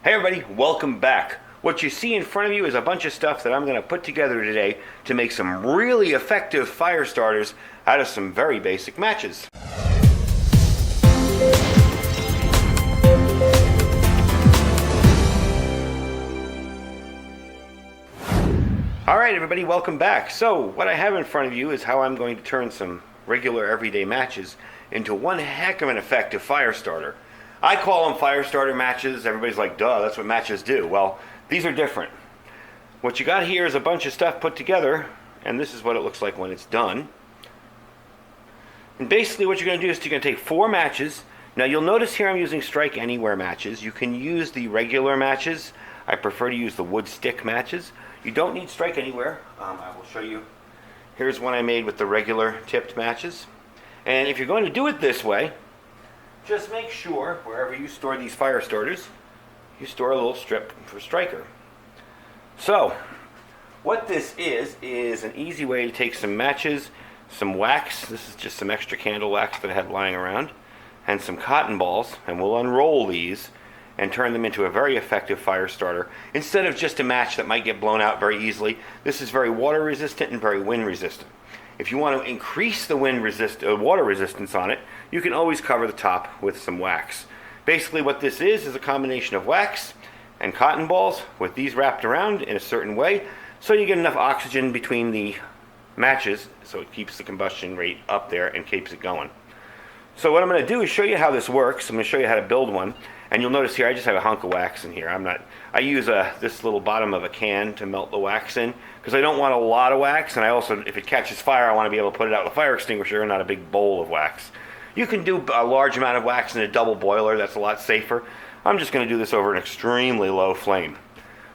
Hey everybody, welcome back. What you see in front of you is a bunch of stuff that I'm going to put together today to make some really effective fire starters out of some very basic matches. Alright everybody, welcome back. So what I have in front of you is how I'm going to turn some regular everyday matches into one heck of an effective fire starter. I call them fire starter matches. Everybody's like, duh, that's what matches do. Well, these are different. What you got here is a bunch of stuff put together, and this is what it looks like when it's done. And basically what you're going to do is you're going to take 4 matches. Now you'll notice here I'm using strike anywhere matches. You can use the regular matches. I prefer to use the wood stick matches. You don't need strike anywhere. I will show you. Here's one I made with the regular tipped matches. And if you're going to do it this way, just make sure, wherever you store these fire starters, you store a little strip for striker. So, what this is an easy way to take some matches, some wax, this is just some extra candle wax that I had lying around, and some cotton balls, and we'll unroll these and turn them into a very effective fire starter. Instead of just a match that might get blown out very easily, this is very water resistant and very wind resistant. If you want to increase the water resistance on it, you can always cover the top with some wax. Basically what this is a combination of wax and cotton balls with these wrapped around in a certain way so you get enough oxygen between the matches so it keeps the combustion rate up there and keeps it going. So what I'm going to do is show you how this works. I'm going to show you how to build one. And you'll notice here I just have a hunk of wax in here. I use this little bottom of a can to melt the wax in because I don't want a lot of wax, and I also, if it catches fire, I want to be able to put it out with a fire extinguisher and not a big bowl of wax. You can do a large amount of wax in a double boiler. That's a lot safer. I'm just going to do this over an extremely low flame.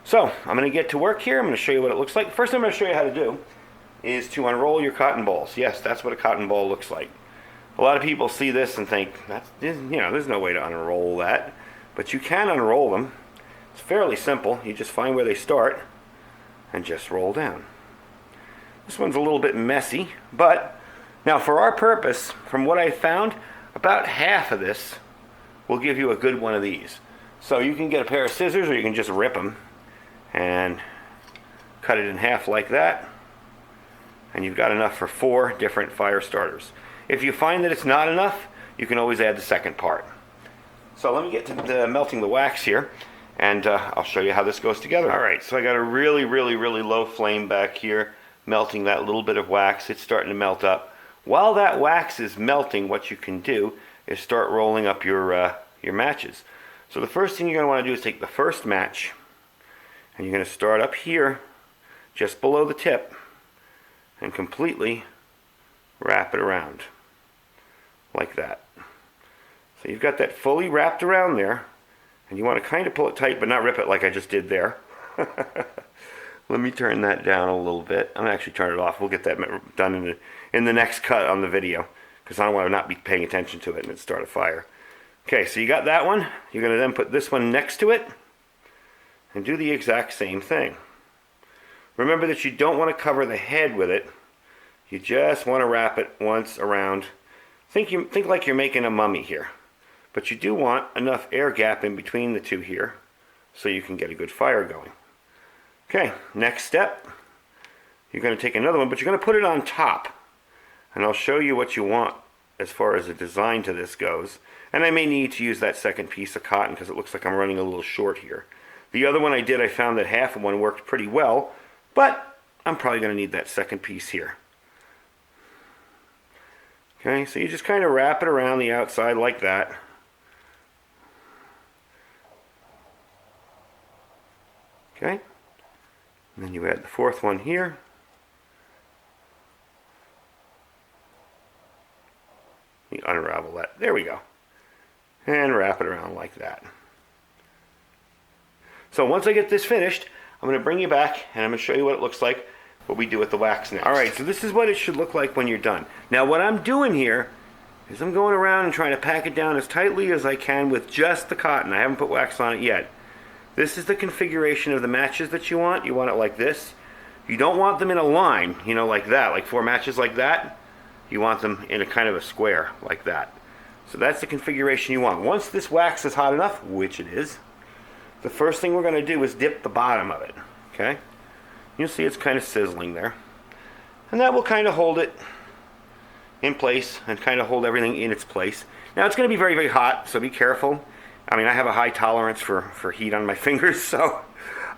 So I'm going to get to work here. I'm going to show you what it looks like. First thing I'm going to show you how to do is to unroll your cotton balls. Yes, that's what a cotton ball looks like. A lot of people see this and think, there's no way to unroll that. But you can unroll them. It's fairly simple. You just find where they start and just roll down. This one's a little bit messy, but now for our purpose, from what I found, about half of this will give you a good one of these. So you can get a pair of scissors or you can just rip them and cut it in half like that. And you've got enough for 4 different fire starters. If you find that it's not enough, you can always add the second part. So let me get to melting the wax here, and I'll show you how this goes together. Alright, so I got a really low flame back here, melting that little bit of wax. It's starting to melt up. While that wax is melting, what you can do is start rolling up your matches. So the first thing you're going to want to do is take the first match, and you're going to start up here, just below the tip, and completely wrap it around, like that. So you've got that fully wrapped around there, and you want to kind of pull it tight but not rip it like I just did there. Let me turn that down a little bit. I'm going to actually turn it off. We'll get that done in the next cut on the video because I don't want to not be paying attention to it and it start a fire. Okay, so you got that one. You're going to then put this one next to it and do the exact same thing. Remember that you don't want to cover the head with it. You just want to wrap it once around. Think like you're making a mummy here. But you do want enough air gap in between the two here so you can get a good fire going. Okay, next step. You're going to take another one, but you're going to put it on top. And I'll show you what you want as far as the design to this goes. And I may need to use that second piece of cotton because it looks like I'm running a little short here. The other one I found that half of one worked pretty well, but I'm probably going to need that second piece here. Okay, so you just kind of wrap it around the outside like that. Okay, and then you add the fourth one here. You unravel that. There we go. And wrap it around like that. So once I get this finished, I'm going to bring you back and I'm going to show you what it looks like, what we do with the wax next. Alright, so this is what it should look like when you're done. Now what I'm doing here is I'm going around and trying to pack it down as tightly as I can with just the cotton. I haven't put wax on it yet. This is the configuration of the matches that you want. You want it like this. You don't want them in a line, like that, like 4 matches like that. You want them in a kind of a square like that. So that's the configuration you want. Once this wax is hot enough, which it is, the first thing we're going to do is dip the bottom of it. Okay? You'll see it's kind of sizzling there. And that will kind of hold it in place and kind of hold everything in its place. Now it's going to be very, very hot, so be careful. I mean, I have a high tolerance for heat on my fingers, so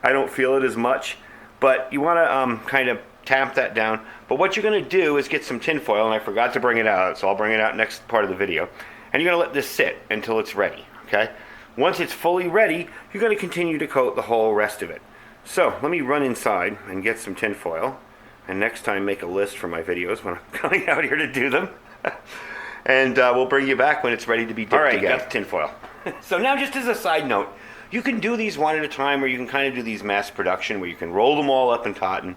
I don't feel it as much. But you want to kind of tamp that down. But what you're going to do is get some tin foil, and I forgot to bring it out, so I'll bring it out next part of the video. And you're going to let this sit until it's ready, okay? Once it's fully ready, you're going to continue to coat the whole rest of it. So let me run inside and get some tin foil. And next time make a list for my videos when I'm coming out here to do them. And we'll bring you back when it's ready to be dipped again. All right, got the tin foil. So now just as a side note, you can do these one at a time, or you can kind of do these mass production where you can roll them all up in cotton,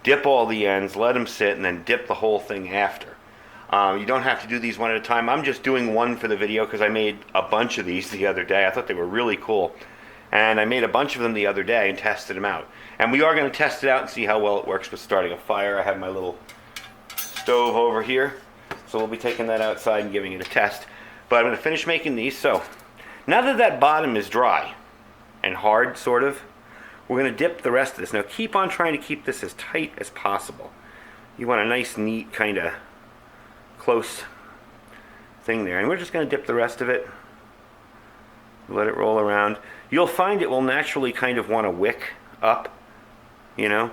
dip all the ends, let them sit, and then dip the whole thing after. You don't have to do these one at a time. I'm just doing one for the video because I made a bunch of these the other day. I thought they were really cool. And I made a bunch of them the other day and tested them out. And we are going to test it out and see how well it works with starting a fire. I have my little stove over here, so we'll be taking that outside and giving it a test. But I'm going to finish making these. So now that that bottom is dry and hard, sort of, we're going to dip the rest of this. Now keep on trying to keep this as tight as possible. You want a nice, neat, kind of close thing there. And we're just going to dip the rest of it. Let it roll around. You'll find it will naturally kind of want to wick up, you know.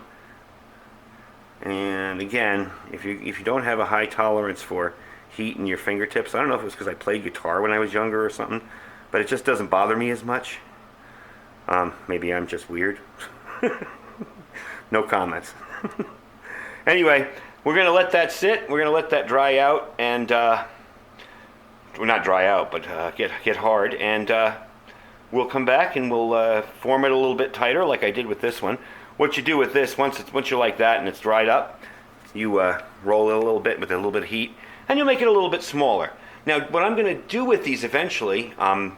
And again, if you don't have a high tolerance for heat in your fingertips, I don't know if it was because I played guitar when I was younger or something, but it just doesn't bother me as much. Maybe I'm just weird. No comments. Anyway, we're going to let that sit. We're going to let that dry out, and well, not dry out, but get hard, and we'll come back and we'll form it a little bit tighter, like I did with this one. What you do with this, once you're like that and it's dried up, you roll it a little bit with a little bit of heat, and you'll make it a little bit smaller. Now, what I'm going to do with these eventually, I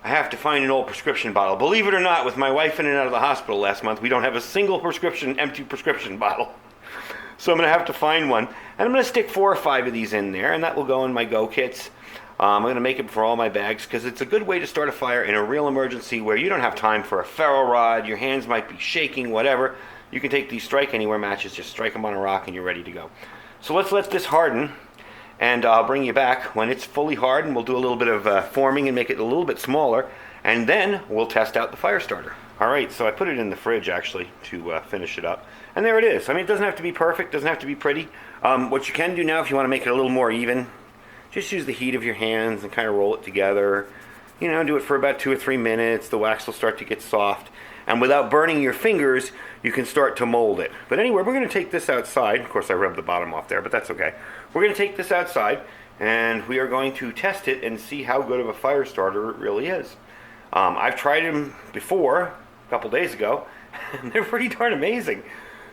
have to find an old prescription bottle. Believe it or not, with my wife in and out of the hospital last month, we don't have a single empty prescription bottle. So I'm going to have to find one. And I'm going to stick 4 or 5 of these in there, and that will go in my go kits. I'm going to make it for all my bags because it's a good way to start a fire in a real emergency where you don't have time for a ferro rod, your hands might be shaking, whatever. You can take these strike anywhere matches, just strike them on a rock and you're ready to go. So let's let this harden, and I'll bring you back when it's fully hardened. We'll do a little bit of forming and make it a little bit smaller, and then we'll test out the fire starter. All right, so I put it in the fridge actually to finish it up. And there it is. I mean, it doesn't have to be perfect, doesn't have to be pretty. What you can do now, if you want to make it a little more even, just use the heat of your hands and kind of roll it together. You know, do it for about 2 or 3 minutes. The wax will start to get soft. And without burning your fingers, you can start to mold it. But anyway, we're going to take this outside. Of course, I rubbed the bottom off there, but that's okay. We're going to take this outside, and we are going to test it and see how good of a fire starter it really is. I've tried them before, a couple days ago, and they're pretty darn amazing.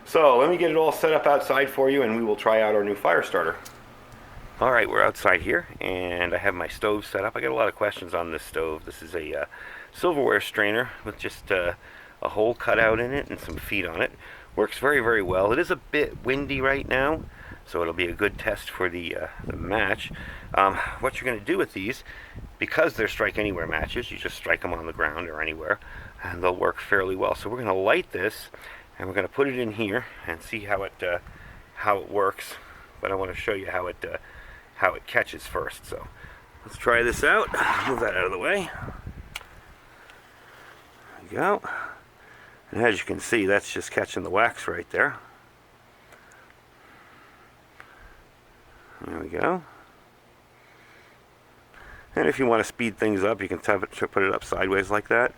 So let me get it all set up outside for you, and we will try out our new fire starter. All right, we're outside here, and I have my stove set up. I got a lot of questions on this stove. This is a silverware strainer with just a hole cut out in it and some feet on it. Works very, very well. It is a bit windy right now, so it'll be a good test for the match. What you're going to do with these, because they're strike anywhere matches, you just strike them on the ground or anywhere, and they'll work fairly well. So we're going to light this, and we're going to put it in here and see how it works. But I want to show you how it catches first. So let's try this out. Move that out of the way. There we go. And as you can see, that's just catching the wax right there. There we go. And if you want to speed things up, you can put it up sideways like that.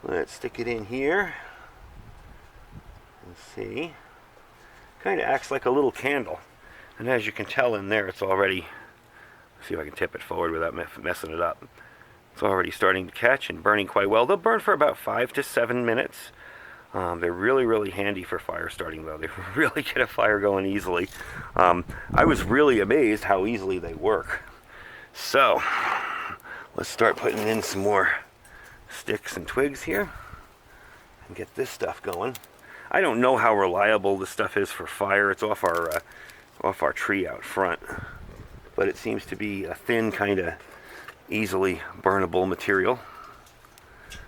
Let's stick it in here. Let's see. Kind of acts like a little candle. And as you can tell in there, it's already, let's see if I can tip it forward without messing it up. It's already starting to catch and burning quite well. They'll burn for about 5 to 7 minutes. They're really, really handy for fire starting, though. They really get a fire going easily. I was really amazed how easily they work. So, let's start putting in some more sticks and twigs here and get this stuff going. I don't know how reliable this stuff is for fire. It's off our tree out front, but it seems to be a thin, kind of easily burnable material.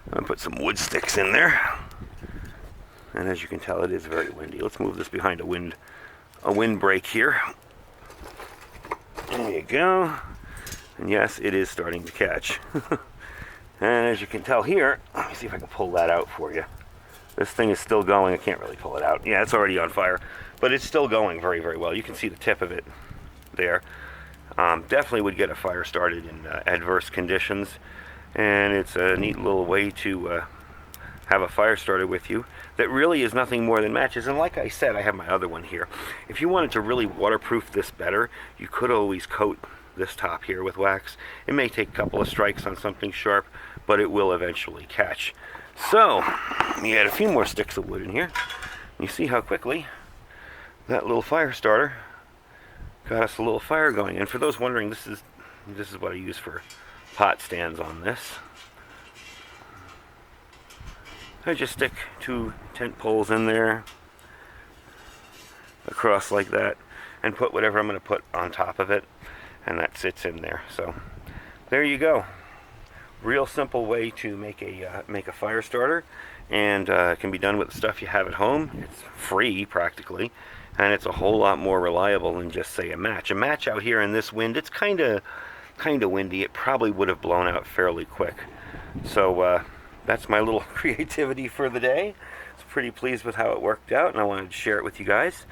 I'm going to put some wood sticks in there. And as you can tell, it is very windy. Let's move this behind a windbreak here. There you go. And yes, it is starting to catch. And as you can tell here, let me see if I can pull that out for you. This thing is still going. I can't really pull it out. Yeah, it's already on fire. But it's still going very, very well. You can see the tip of it there. Definitely would get a fire started in adverse conditions. And it's a neat little way to have a fire starter with you that really is nothing more than matches. And like I said, I have my other one here. If you wanted to really waterproof this better, you could always coat this top here with wax. It may take a couple of strikes on something sharp, but it will eventually catch. So, we add a few more sticks of wood in here. You see how quickly that little fire starter got us a little fire going. And for those wondering, this is what I use for pot stands on this. I just stick 2 tent poles in there across like that and put whatever I'm going to put on top of it, and that sits in there. So there you go. Real simple way to make a fire starter, and it can be done with the stuff you have at home. It's free practically, and it's a whole lot more reliable than just say a match. A match out here in this wind, it's kind of windy. It probably would have blown out fairly quick. So that's my little creativity for the day. I was pretty pleased with how it worked out, and I wanted to share it with you guys.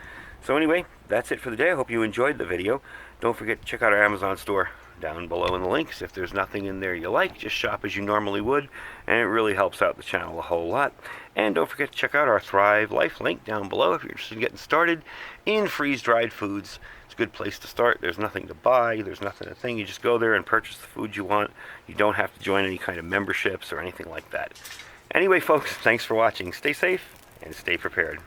So anyway, that's it for the day. I hope you enjoyed the video. Don't forget to check out our Amazon store down below in the links. If there's nothing in there you like, just shop as you normally would, and it really helps out the channel a whole lot. And don't forget to check out our Thrive Life link down below if you're interested in getting started in freeze-dried foods. It's a good place to start. There's nothing to buy. There's nothing to think. You just go there and purchase the food you want. You don't have to join any kind of memberships or anything like that. Anyway, folks, thanks for watching. Stay safe and stay prepared.